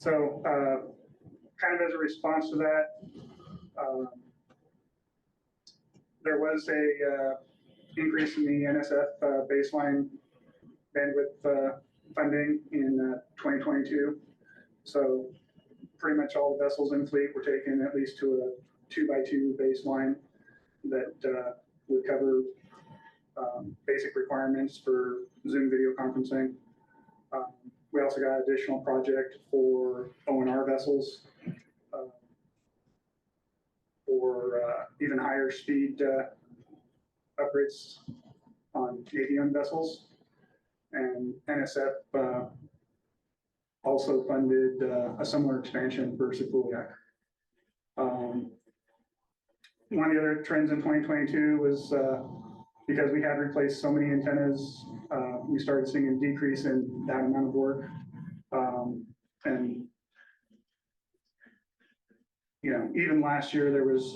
So kind of as a response to that, there was a increase in the NSF baseline bandwidth funding in 2022. So pretty much all the vessels in fleet were taken at least to a 2x2 baseline that would cover basic requirements for Zoom video conferencing. We also got an additional project for ONR vessels for even higher speed upgrades on Canadian vessels. And NSF also funded a similar expansion for Sequoia. One of the other trends in 2022 was because we had replaced so many antennas, we started seeing a decrease in that amount of work. And you know, even last year there was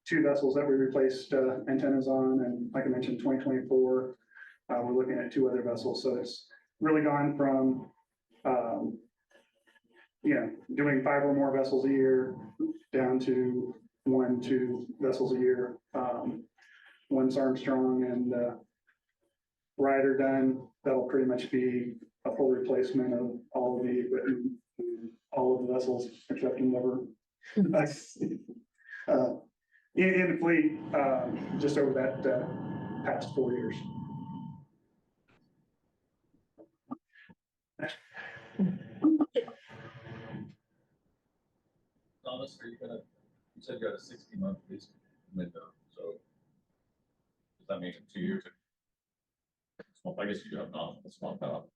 2 vessels that we replaced antennas on, and like I mentioned, 2024 we're looking at 2 other vessels. So it's really gone from you know, doing 5 or more vessels a year down to 1-2 vessels a year. Once Armstrong and Ryder done, that'll pretty much be a full replacement of all of the equipment, all of the vessels except Endeavor. In the fleet, just over that past 4 years. Thomas, are you said you got a 60-month lease window, so does that make it 2 years? Well, I guess you have not swap out.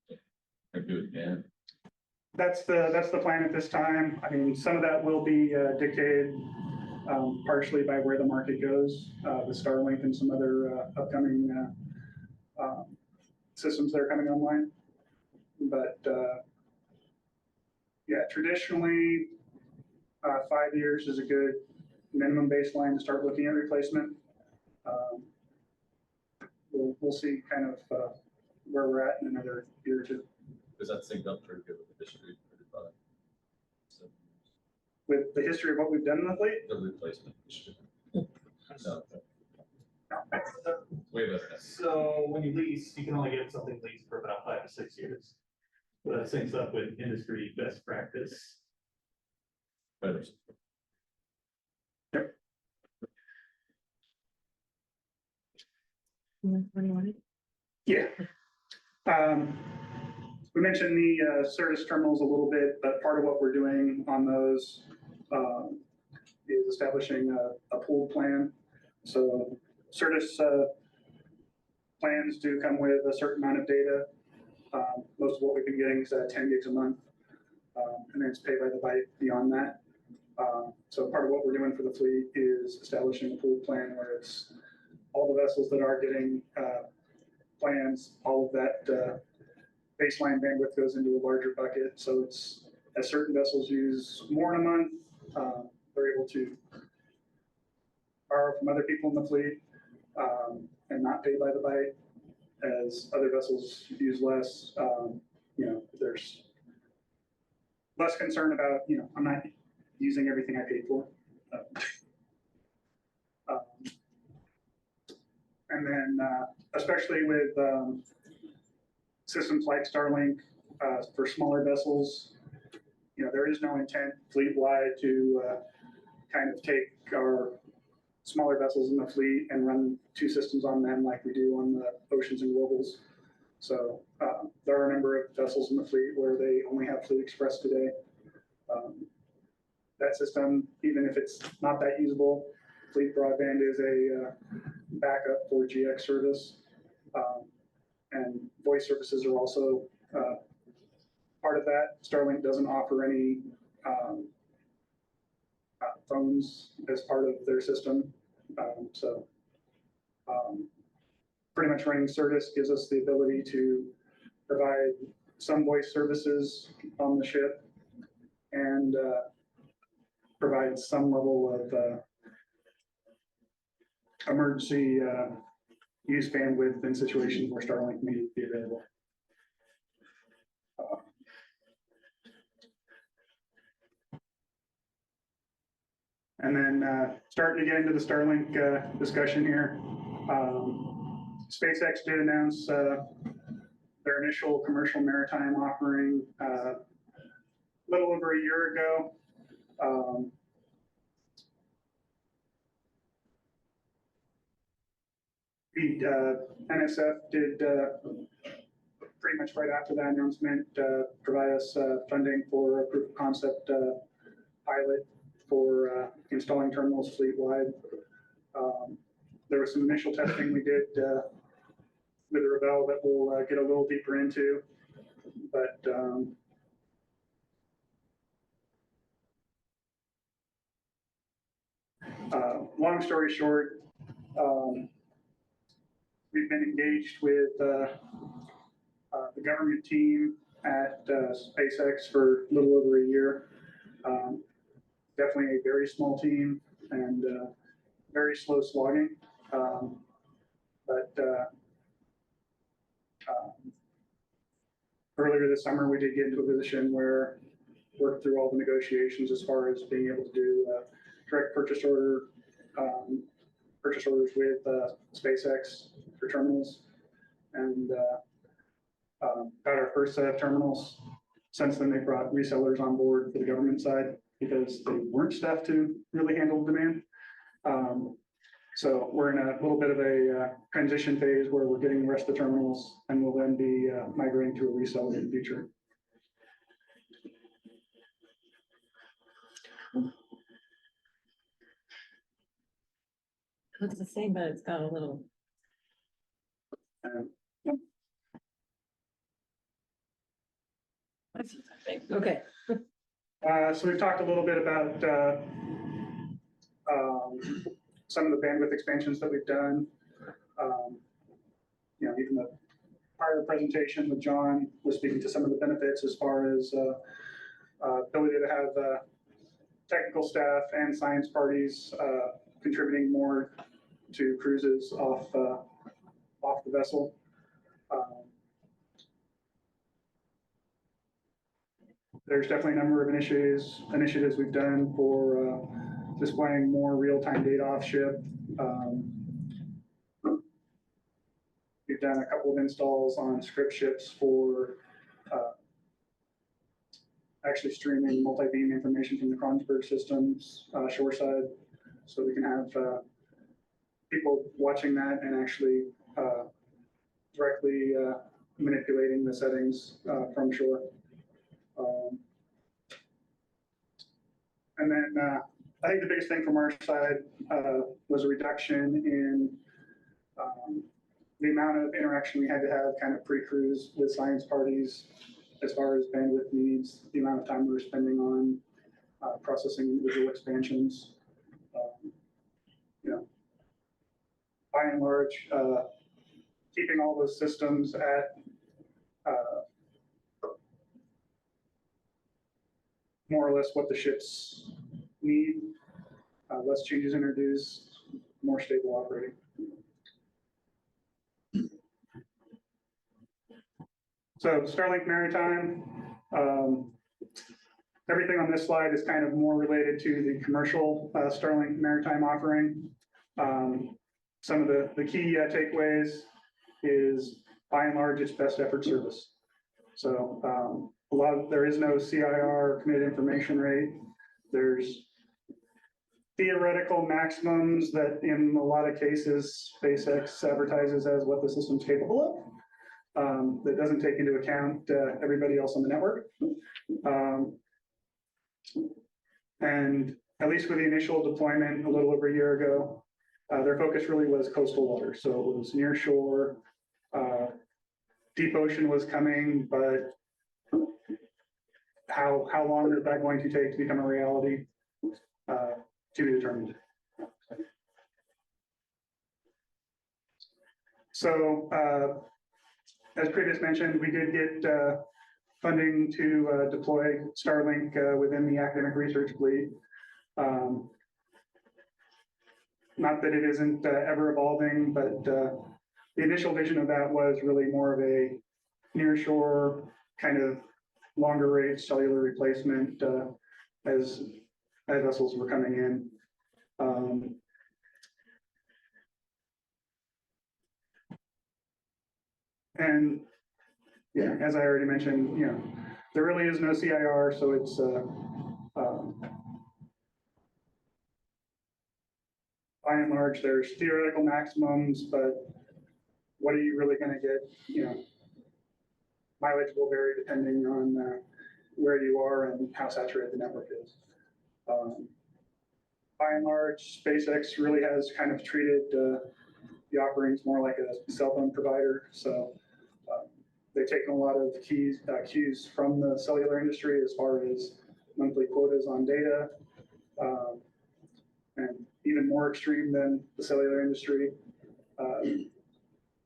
Do it again. That's the plan at this time. I mean, some of that will be dictated partially by where the market goes with Starlink and some other upcoming systems that are coming online. But yeah, traditionally 5 years is a good minimum baseline to start looking at replacement. We'll see kind of where we're at in another year or 2. Does that sync up pretty good with the history? So, with the history of what we've done in the fleet? The replacement. No. Way better. So when you lease, you can only get something leased for about 5 to 6 years. But that syncs up with industry best practice. Better. Yep. Yeah. We mentioned the service terminals a little bit, but part of what we're doing on those is establishing a pooled plan. So service plans do come with a certain amount of data. Most of what we've been getting is 10 gigs a month, and then it's paid by the byte beyond that. So part of what we're doing for the fleet is establishing a pooled plan where it's all the vessels that are getting plans, all of that baseline bandwidth goes into a larger bucket. So it's as certain vessels use more in a month, they're able to borrow from other people in the fleet and not pay by the byte. As other vessels use less, you know, there's less concern about, you know, I'm not using everything I paid for. And then, especially with systems like Starlink for smaller vessels, you know, there is no intent fleet-wide to kind of take our smaller vessels in the fleet and run 2 systems on them like we do on the Oceans and Globals. So there are a number of vessels in the fleet where they only have Fleet Express today. That system, even if it's not that usable, Fleet Broadband is a backup for GX service. And voice services are also part of that. Starlink doesn't offer any phones as part of their system. So pretty much running Certus gives us the ability to provide some voice services on the ship and provide some level of emergency use bandwidth in situations where Starlink may be available. And then starting to get into the Starlink discussion here. SpaceX did announce their initial commercial maritime offering a little over a year ago. The NSF did pretty much right after that announcement provide us funding for a proof of concept pilot for installing terminals fleet-wide. There was some initial testing we did with the Ravel that we'll get a little deeper into, but long story short, we've been engaged with the government team at SpaceX for a little over a year. Definitely a very small team and very slow slogging. Earlier this summer, we did get into a position where worked through all the negotiations as far as being able to do direct purchase orders with SpaceX for terminals, and got our first set of terminals. Since then, they brought resellers on board for the government side because they weren't staffed to really handle the demand. So we're in a little bit of a transition phase where we're getting the rest of the terminals, and we'll then be migrating to a reseller in the future. It's the same, but it's got a little. Okay. So we've talked a little bit about some of the bandwidth expansions that we've done. Even the prior presentation with John was speaking to some of the benefits as far as ability to have technical staff and science parties contributing more to cruises off the vessel. There's definitely a number of initiatives we've done for displaying more real-time data off ship. We've done a couple of installs on script ships for actually streaming multi-beam information from the Kronsberg systems shoreside, so we can have people watching that and actually directly manipulating the settings from shore. And then I think the biggest thing from our side was a reduction in the amount of interaction we had to have kind of pre-cruise with science parties as far as bandwidth needs, the amount of time we were spending on processing individual expansions. By and large, keeping all those systems at more or less what the ships need, less changes introduced, more stable operating. So Starlink Maritime, everything on this slide is kind of more related to the commercial Starlink Maritime offering. Some of the key takeaways is, by and large, it's best effort service. So there is no CIR, committed information rate. There's theoretical maximums that in a lot of cases SpaceX advertises as what the system's capable of. That doesn't take into account everybody else on the network. And at least with the initial deployment a little over a year ago, their focus really was coastal water. So it was near shore. Deep ocean was coming, but how long is that going to take to become a reality? To be determined. So as previously mentioned, we did get funding to deploy Starlink within the academic research fleet. Not that it isn't ever evolving, but the initial vision of that was really more of a nearshore kind of longer range cellular replacement as vessels were coming in. Um, and yeah, as I already mentioned, there really is no CIR, so it's by and large, there's theoretical maximums, but what are you really going to get? Mileage will vary depending on where you are and how saturated the network is. By and large, SpaceX really has kind of treated the offerings more like a cell phone provider. So they've taken a lot of cues from the cellular industry as far as monthly quotas on data, and even more extreme than the cellular industry.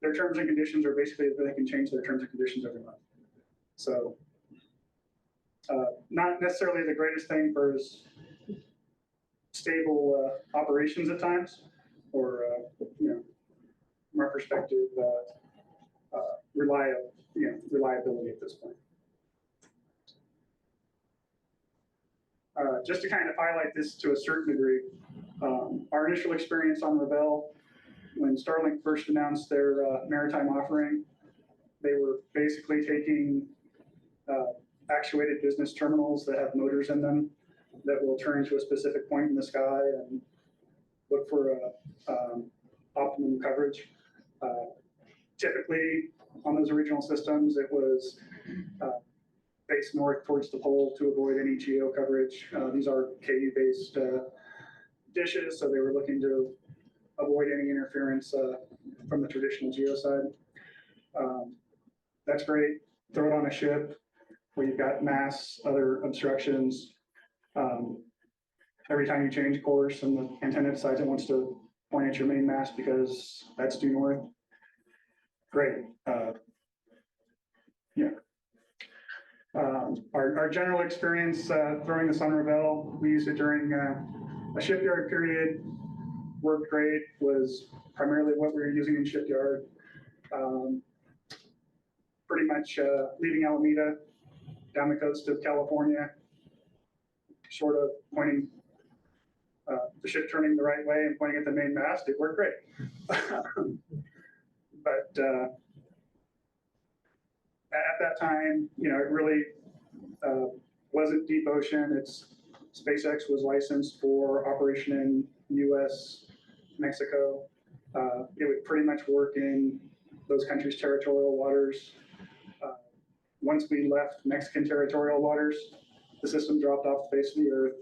Their terms and conditions are basically they can change their terms and conditions every month. So not necessarily the greatest thing for stable operations at times, or from our perspective, reliability at this point. Just to kind of highlight this to a certain degree, our initial experience on Rebel, when Starlink first announced their maritime offering, they were basically taking actuated business terminals that have motors in them that will turn to a specific point in the sky and look for optimum coverage. Typically, on those original systems, it was faced north towards the pole to avoid any geo coverage. These are KU-based dishes, so they were looking to avoid any interference from the traditional geo side. That's great. Throw it on a ship where you've got mass, other obstructions. Every time you change course and the antenna decides it wants to point at your main mast because that's due north, great. Our general experience throwing this on Rebel, we used it during a shipyard period, worked great, was primarily what we were using in shipyard. Pretty much leaving Alameda down the coast of California, sort of pointing, the ship turning the right way and pointing at the main mast, it worked great. But at that time, it really wasn't deep ocean. SpaceX was licensed for operation in US, Mexico. It would pretty much work in those countries' territorial waters. Once we left Mexican territorial waters, the system dropped off the face of the earth.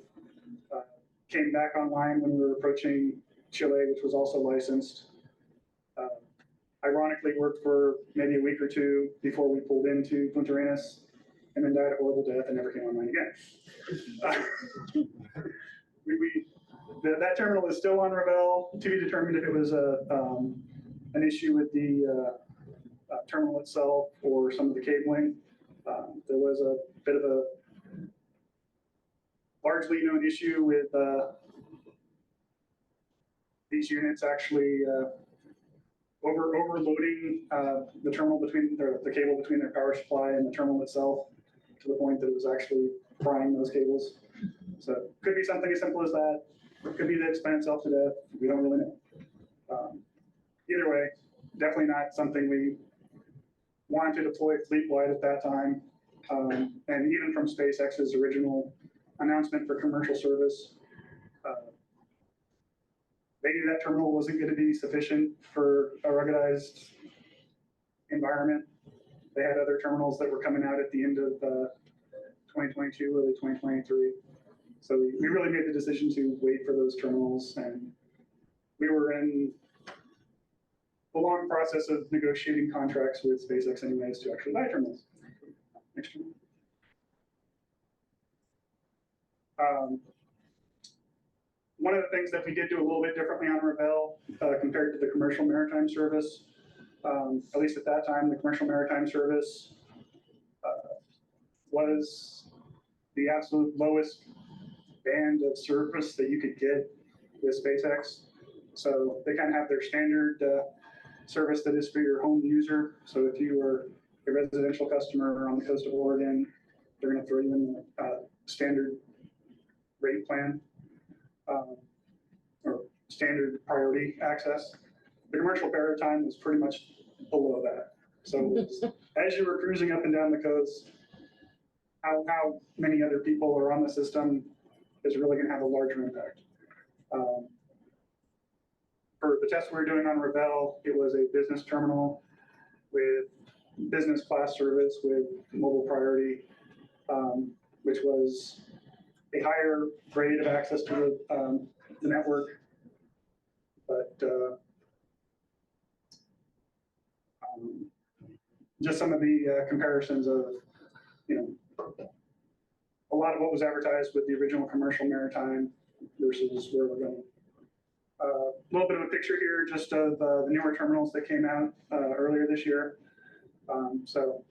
Came back online when we were approaching Chile, which was also licensed. Ironically, worked for maybe a week or two before we pulled into Punta Arenas, and then died a horrible death and never came online again. That terminal is still on Rebel, to be determined if it was an issue with the terminal itself or some of the cabling. There was a bit of a largely known issue with these units actually overloading the terminal the cable between their power supply and the terminal itself, to the point that it was actually frying those cables. So it could be something as simple as that. It could be that it spun itself to death. We don't really know. Either way, definitely not something we wanted to deploy fleet-wide at that time. And even from SpaceX's original announcement for commercial service, they knew that terminal wasn't going to be sufficient for a ruggedized environment. They had other terminals that were coming out at the end of 2022, early 2023. So we really made the decision to wait for those terminals, and we were in the long process of negotiating contracts with SpaceX anyways to actually buy terminals. Next one. One of the things that we did do a little bit differently on Rebel compared to the commercial maritime service, at least at that time, the commercial maritime service was the absolute lowest band of service that you could get with SpaceX. So they kind of have their standard service that is for your home user. So if you were a residential customer on the coast of Oregon, they're going to throw you in the standard rate plan. standard priority access. The commercial maritime was pretty much below that. So as you were cruising up and down the coast, how many other people are on the system is really going to have a larger impact. For the test we were doing on Ravel, it was a business terminal with business class service with mobile priority, which was a higher grade of access to the network. But just some of the comparisons of, a lot of what was advertised with the original commercial maritime versus where we're going. A little bit of a picture here just of the newer terminals that came out earlier this year. So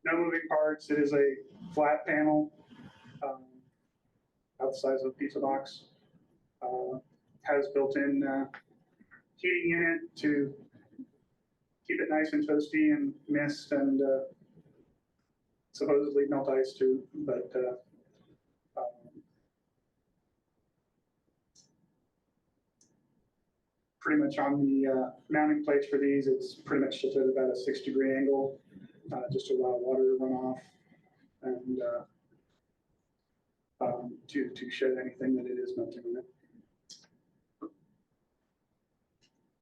no moving parts. It is a flat panel, about the size of a pizza box. Has built-in heating in it to keep it nice and toasty and mist and supposedly melt ice too, but pretty much on the mounting plates for these, it's pretty much just at about a 6-degree angle, just to allow water to run off and to shed anything that it is melting in it.